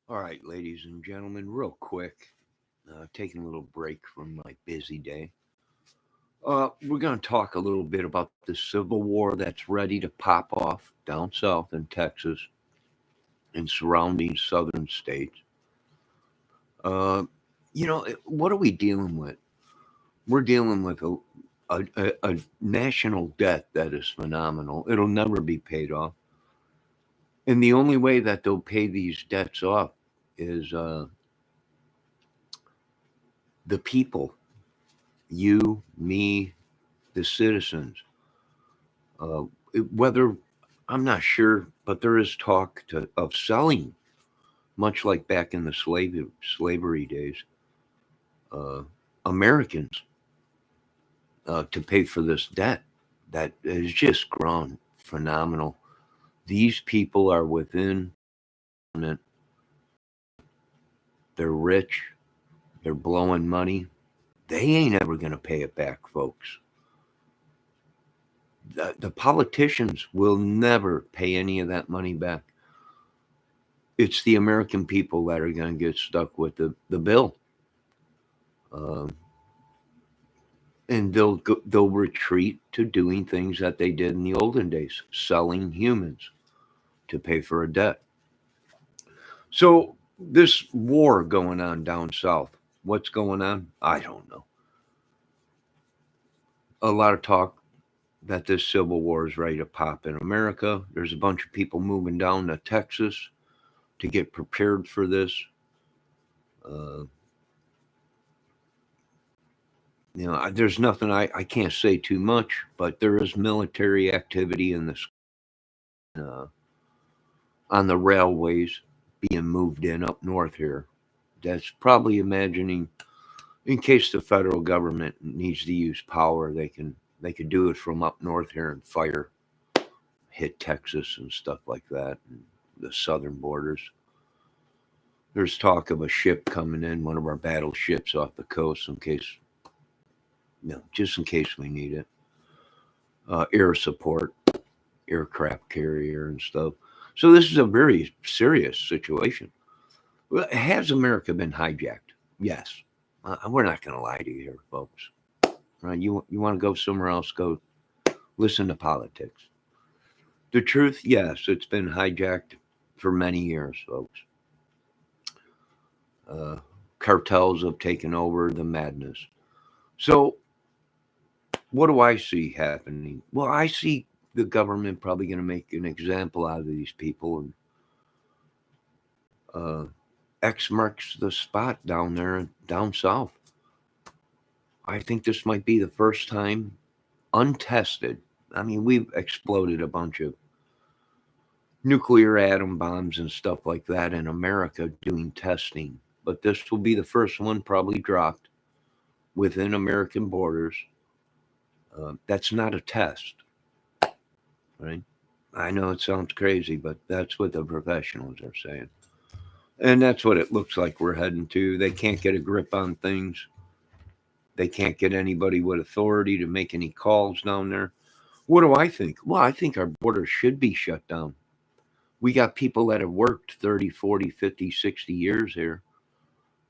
All right, ladies and gentlemen, real quick, taking a little break from my busy day. We're going to talk a little bit about the Civil War that's ready to pop off down south in Texas and surrounding southern states. Uh, what are we dealing with? We're dealing with a national debt that is phenomenal. It'll never be paid off. And the only way that they'll pay these debts off is the people, you, me, the citizens. Uh, whether I'm not sure, but there is talk of selling, much like back in the slavery days, uh, Americans to pay for this debt that has just grown phenomenal. These people are within it. They're rich. They're blowing money. They ain't ever going to pay it back, folks. The politicians will never pay any of that money back. It's the American people that are going to get stuck with the bill. Um, and they'll retreat to doing things that they did in the olden days, selling humans to pay for a debt. So this war going on down south, what's going on? I don't know. A lot of talk that this civil war is ready to pop in America. There's a bunch of people moving down to Texas to get prepared for this. Uh, there's nothing I can't say too much, but there is military activity in this uh, on the railways being moved in up north here. That's probably imagining in case the federal government needs to use power, they could do it from up north here and fire hit Texas and stuff like that, and the southern borders. There's talk of a ship coming in, one of our battleships off the coast, in case, just in case we need it. Air support, aircraft carrier and stuff. So this is a very serious situation. Well, has America been hijacked? Yes. We're not going to lie to you here, folks. Right? You want to go somewhere else? Go listen to politics. The truth, yes, it's been hijacked for many years, folks. Uh, Cartels have taken over the madness. So, what do I see happening? Well, I see the government probably going to make an example out of these people, and uh, X marks the spot down there, down south. I think this might be the first time untested. I mean, we've exploded a bunch of nuclear atom bombs and stuff like that in America doing testing, but this will be the first one probably dropped within American borders. That's not a test, right? I know it sounds crazy, but that's what the professionals are saying. And that's what it looks like we're heading to. They can't get a grip on things. They can't get anybody with authority to make any calls down there. What do I think? Well, I think our borders should be shut down. We got people that have worked 30, 40, 50, 60 years here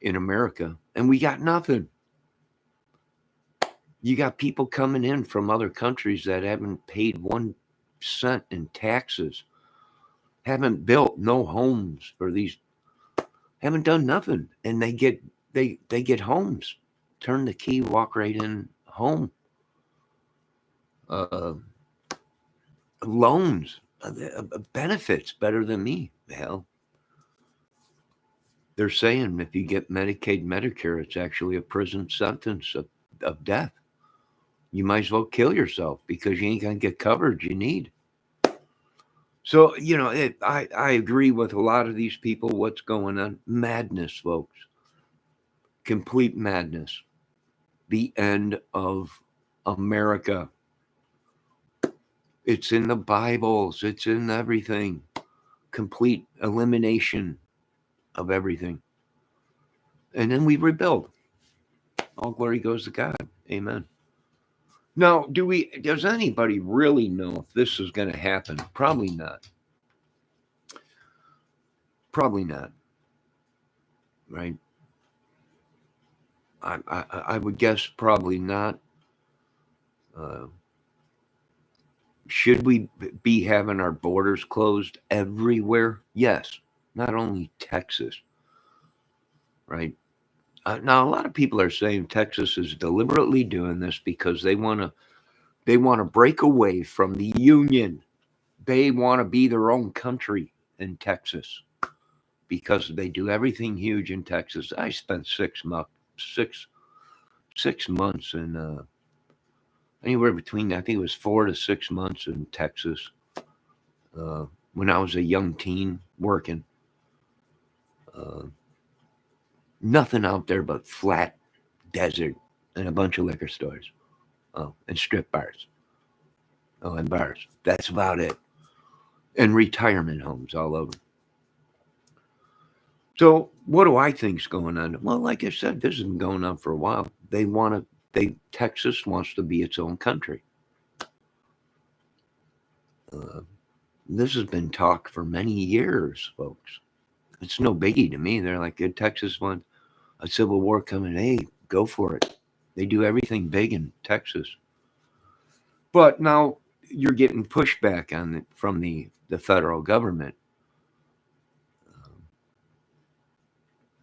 in America, and we got nothing. You got people coming in from other countries that haven't paid 1 cent in taxes, haven't built no homes for these, haven't done nothing, and they get homes. Turn the key, walk right in home. Uh, Loans, benefits better than me. Hell, they're saying if you get Medicaid, Medicare, it's actually a prison sentence of death. You might as well kill yourself because you ain't gonna get coverage you need. So I agree with a lot of these people. What's going on? Madness, folks. Complete madness. The end of America. It's in the Bibles. It's in everything. Complete elimination of everything. And then we rebuild. All glory goes to God. Amen. Now, does anybody really know if this is going to happen? Probably not. Probably not. right? I would guess probably not. Uh, should we be having our borders closed everywhere? Yes, not only Texas, right? Now, a lot of people are saying Texas is deliberately doing this because they want to break away from the union. They want to be their own country in Texas because they do everything huge in Texas. I spent 6 months in anywhere between, I think it was 4 to 6 months in Texas when I was a young teen working. Uh, Nothing out there but flat desert and a bunch of liquor stores. Oh, and strip bars. Oh, and bars. That's about it. And retirement homes all over. So what do I think's going on? Well, like I said, this has been going on for a while. Texas wants to be its own country. Uh, this has been talk for many years, folks. It's no biggie to me. They're like, good, Texas wants a civil war coming. Hey, go for it. They do everything big in Texas. But now you're getting pushback on it from the federal government.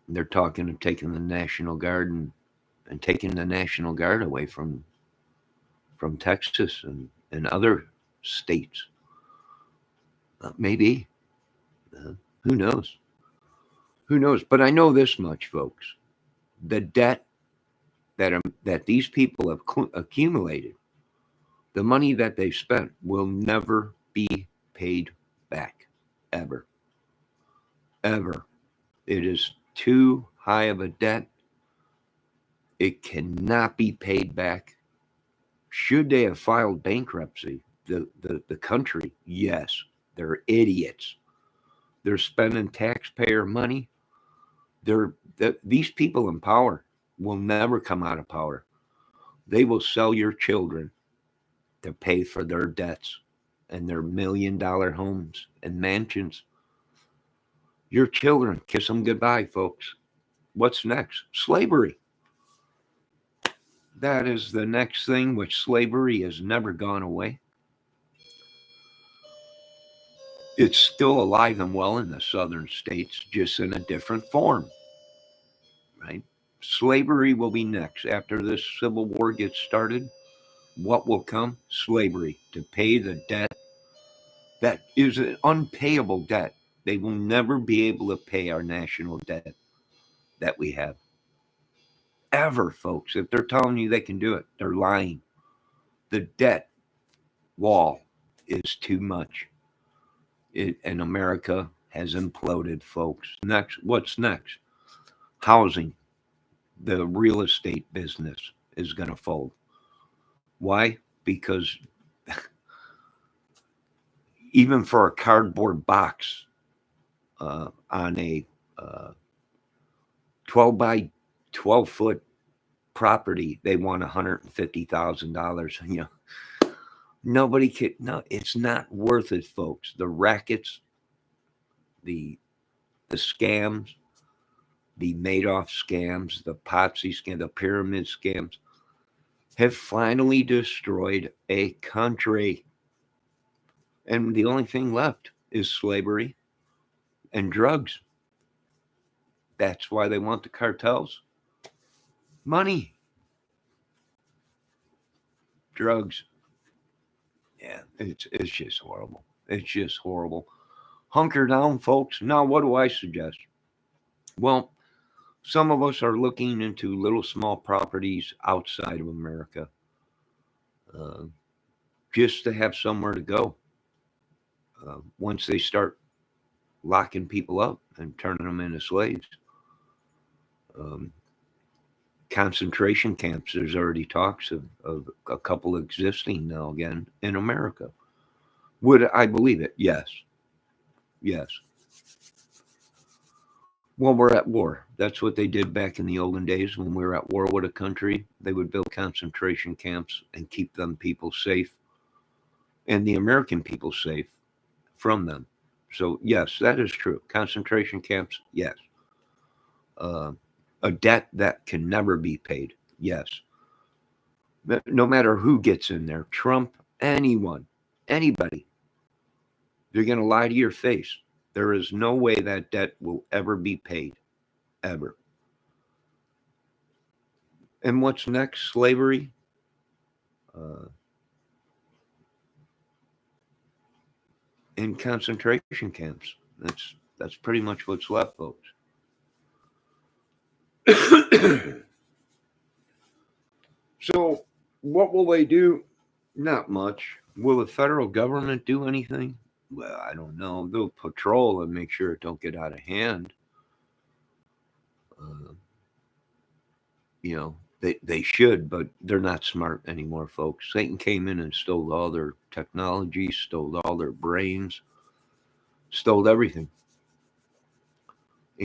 They're talking of taking the National Guard and taking the National Guard away from Texas and other states. Maybe. Who knows? Who knows? But I know this much, folks. The debt that these people have accumulated, the money that they've spent, will never be paid back. Ever. Ever. It is too high of a debt. It cannot be paid back. Should they have filed bankruptcy, the country? Yes. They're idiots. They're spending taxpayer money. These people in power will never come out of power. They will sell your children to pay for their debts and their $1 million homes and mansions. Your children, kiss them goodbye, folks. What's next? Slavery. That is the next thing, which slavery has never gone away. It's still alive and well in the southern states, just in a different form, right? Slavery will be next. After this Civil War gets started, what will come? Slavery, to pay the debt that is an unpayable debt. They will never be able to pay our national debt that we have. Ever, folks. If they're telling you they can do it, they're lying. The debt wall is too much. And America has imploded, folks. Next, what's next? Housing. The real estate business is going to fold. Why? Because even for a cardboard box on a 12 by 12 foot property, they want $150,000. Nobody could. No, it's not worth it, folks. The rackets, the scams, the Madoff scams, the Ponzi scam, the pyramid scams have finally destroyed a country. And the only thing left is slavery and drugs. That's why they want the cartels. Money. Drugs. Yeah, it's just horrible. It's just horrible. Hunker down, folks. Now, what do I suggest? Well, some of us are looking into little small properties outside of America uh, just to have somewhere to go once they start locking people up and turning them into slaves. Um, Concentration camps, there's already talks of a couple existing now again in America. Would I believe it? Yes. Yes. Well, we're at war. That's what they did back in the olden days when we were at war with a country. They would build concentration camps and keep them people safe and the American people safe from them. So, yes, that is true. Concentration camps, yes. a debt that can never be paid. Yes. No matter who gets in there, Trump, anyone, anybody, they're going to lie to your face. There is no way that debt will ever be paid, ever. And what's next? Slavery? In concentration camps. That's pretty much what's left, folks. So, what will they do? Not much. Will the federal government do anything? Well, I don't know. They'll patrol and make sure it don't get out of hand. Uh, they should, but they're not smart anymore, folks. Satan came in and stole all their technology, stole all their brains, stole everything.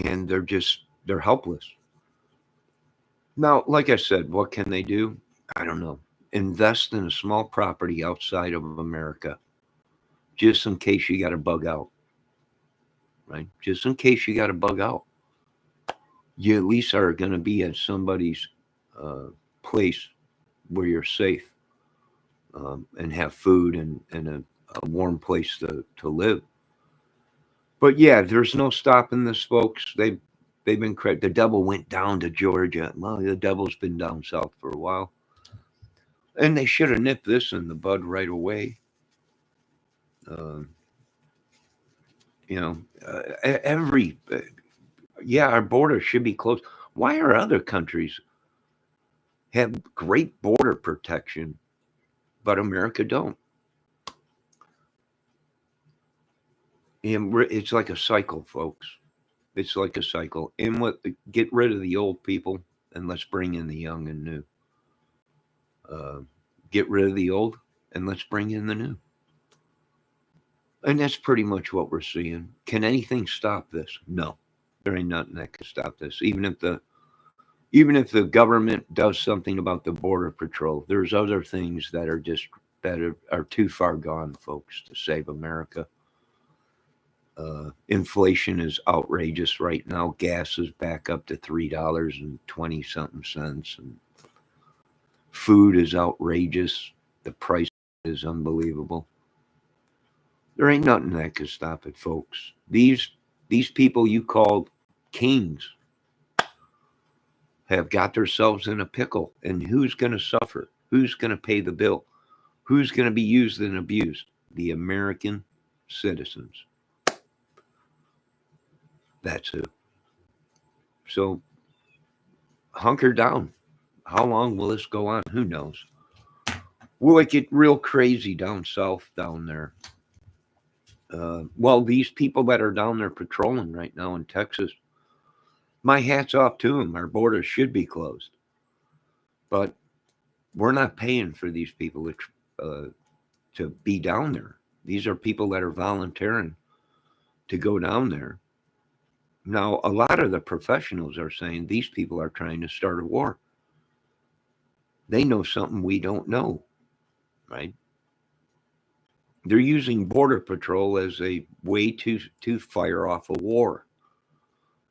And they're helpless. Now, like I said, what can they do? I don't know. Invest in a small property outside of America, just in case you got to bug out, right? Just in case you got to bug out. You at least are going to be at somebody's place where you're safe and have food and a warm place to live. But yeah, there's no stopping this, folks. They've been correct. The devil went down to Georgia. Well, the devil's been down south for a while. And they should have nipped this in the bud right away. Our border should be closed. Why are other countries have great border protection, but America don't? And it's like a cycle, folks. It's like a cycle. And get rid of the old people and let's bring in the young and new. Get rid of the old and let's bring in the new. And that's pretty much what we're seeing. Can anything stop this? No, there ain't nothing that can stop this. Even if the government does something about the border patrol, there's other things that are too far gone, folks, to save America. Inflation is outrageous right now. Gas is back up to $3.20 something, and food is outrageous. The price is unbelievable. There ain't nothing that can stop it, folks. These people you called kings have got themselves in a pickle, and who's going to suffer? Who's going to pay the bill? Who's going to be used and abused? The American citizens. That's who. So hunker down. How long will this go on? Who knows? Will it get real crazy down south down there? Well, these people that are down there patrolling right now in Texas, my hat's off to them. Our borders should be closed. But we're not paying for these people to be down there. These are people that are volunteering to go down there. Now, a lot of the professionals are saying these people are trying to start a war. They know something we don't know, right? They're using Border Patrol as a way to fire off a war.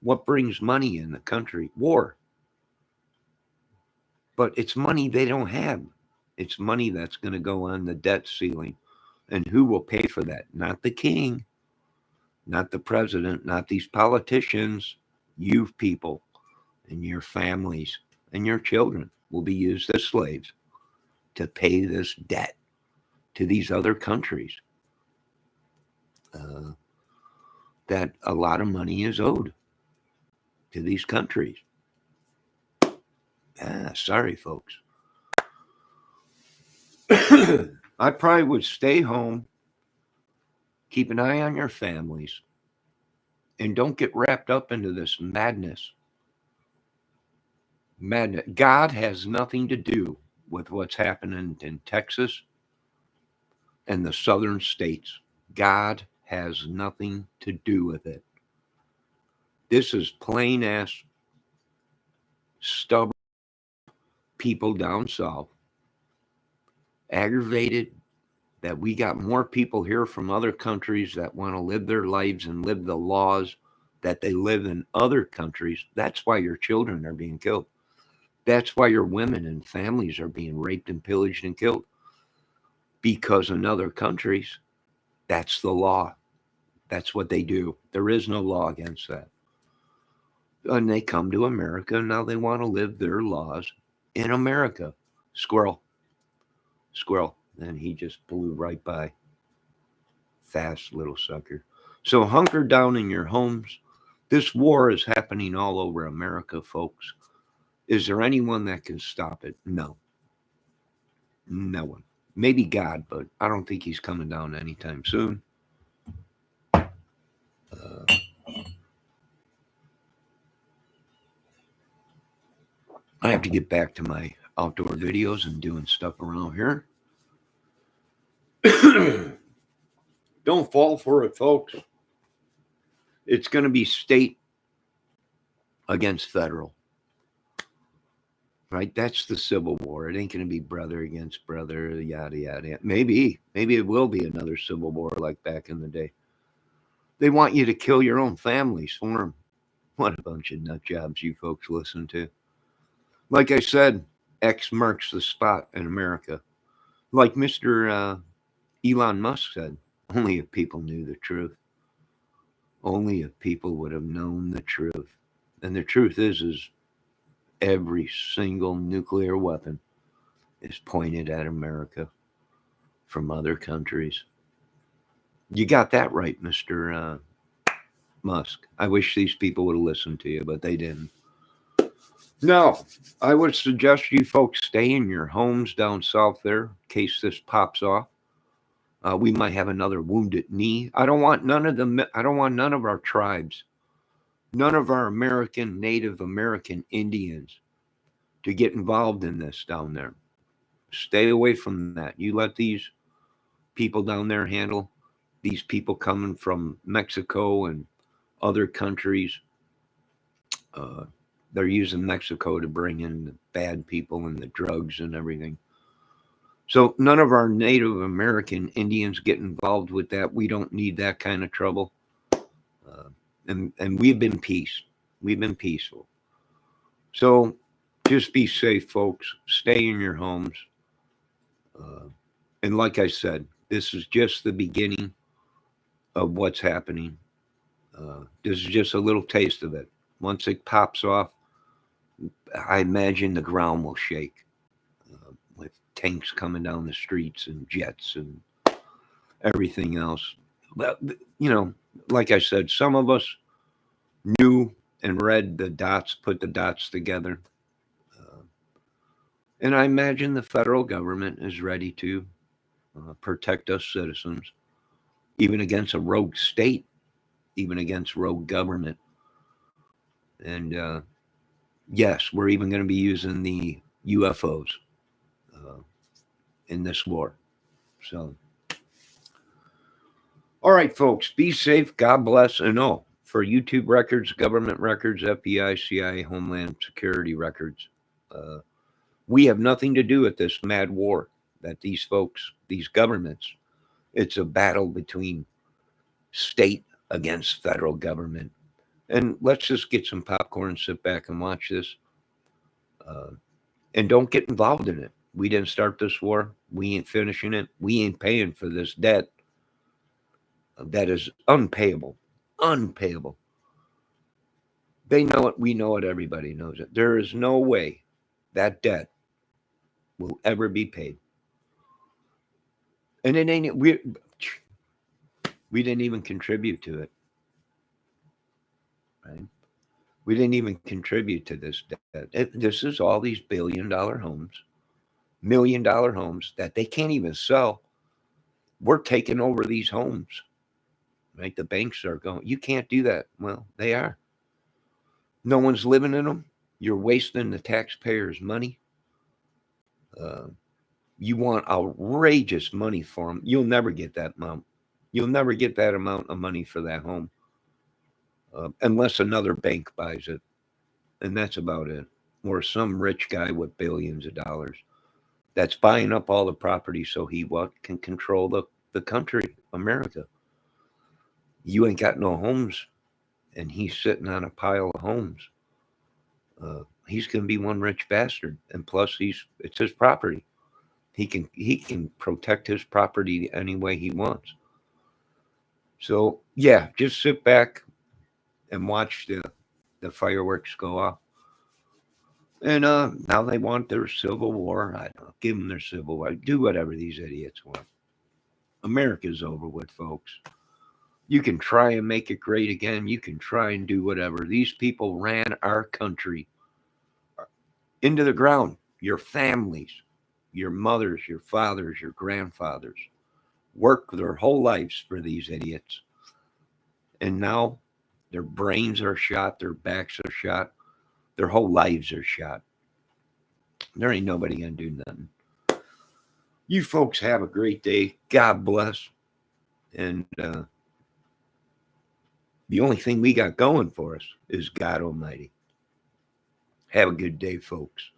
What brings money in the country? War. But it's money they don't have. It's money that's going to go on the debt ceiling. And who will pay for that? Not the king, not the president, not these politicians. You people and your families and your children will be used as slaves to pay this debt to these other countries that a lot of money is owed to these countries. Sorry, folks. I probably would stay home, keep an eye on your families, and don't get wrapped up into this madness. God has nothing to do with what's happening in Texas and the southern states. God has nothing to do with it. This is plain ass stubborn people down south, aggravated that we got more people here from other countries that want to live their lives and live the laws that they live in other countries. That's why your children are being killed. That's why your women and families are being raped and pillaged and killed. Because in other countries, that's the law. That's what they do. There is no law against that. And they come to America, and now they want to live their laws in America. Squirrel. Squirrel. And he just blew right by. Fast little sucker. So hunker down in your homes. This war is happening all over America, folks. Is there anyone that can stop it? No. No one. Maybe God, but I don't think he's coming down anytime soon. I have to get back to my outdoor videos and doing stuff around here. Don't fall for it, folks. It's going to be state against federal. Right? That's the Civil War. It ain't going to be brother against brother, yada, yada. Maybe it will be another Civil War like back in the day. They want you to kill your own families for them. What a bunch of nut jobs you folks listen to. Like I said, X marks the spot in America. Like Mr. Elon Musk said, only if people knew the truth. Only if people would have known the truth. And the truth is every single nuclear weapon is pointed at America from other countries. You got that right, Mr. Musk. I wish these people would have listened to you, but they didn't. No, I would suggest you folks stay in your homes down south there in case this pops off. We might have another Wounded Knee. I don't want none of our tribes, none of our Native American Indians to get involved in this down there. Stay away from that. You let these people down there handle these people coming from Mexico and other countries. They're using Mexico to bring in the bad people and the drugs and everything. So none of our Native American Indians get involved with that. We don't need that kind of trouble. And we've been peace. We've been peaceful. So just be safe, folks. Stay in your homes. And like I said, this is just the beginning of what's happening. This is just a little taste of it. Once it pops off, I imagine the ground will shake with tanks coming down the streets and jets and everything else. But, like I said, some of us knew and read the dots, put the dots together. And I imagine the federal government is ready to protect us citizens, even against a rogue state, even against rogue government. And yes, we're even going to be using the UFOs in this war. So, all right, folks, be safe. God bless. And for YouTube records, government records, FBI, CIA, Homeland Security records, we have nothing to do with this mad war that these folks, these governments, it's a battle between state against federal government. And let's just get some popcorn, sit back and watch this. And don't get involved in it. We didn't start this war. We ain't finishing it. We ain't paying for this debt that is unpayable. Unpayable. They know it. We know it. Everybody knows it. There is no way that debt will ever be paid. And it ain't, we didn't even contribute to it. Right? We didn't even contribute to this debt. This is all these billion-dollar homes, million-dollar homes that they can't even sell. We're taking over these homes. Right? The banks are going, you can't do that. Well, they are. No one's living in them. You're wasting the taxpayers' money. You want outrageous money for them. You'll never get that amount. You'll never get that amount of money for that home unless another bank buys it. And that's about it. Or some rich guy with billions of dollars that's buying up all the property so he can control the country, America. You ain't got no homes and he's sitting on a pile of homes. He's going to be one rich bastard, and plus, it's his property. He can protect his property any way he wants. So yeah, just sit back and watch the fireworks go off. And now they want their civil war. I don't know, give them their civil war. Do whatever these idiots want. America's over with, folks. You can try and make it great again. You can try and do whatever. These people ran our country into the ground. Your families, your mothers, your fathers, your grandfathers worked their whole lives for these idiots. And now their brains are shot, their backs are shot, their whole lives are shot. There ain't nobody gonna do nothing. You folks have a great day. God bless. And the only thing we got going for us is God Almighty. Have a good day, folks.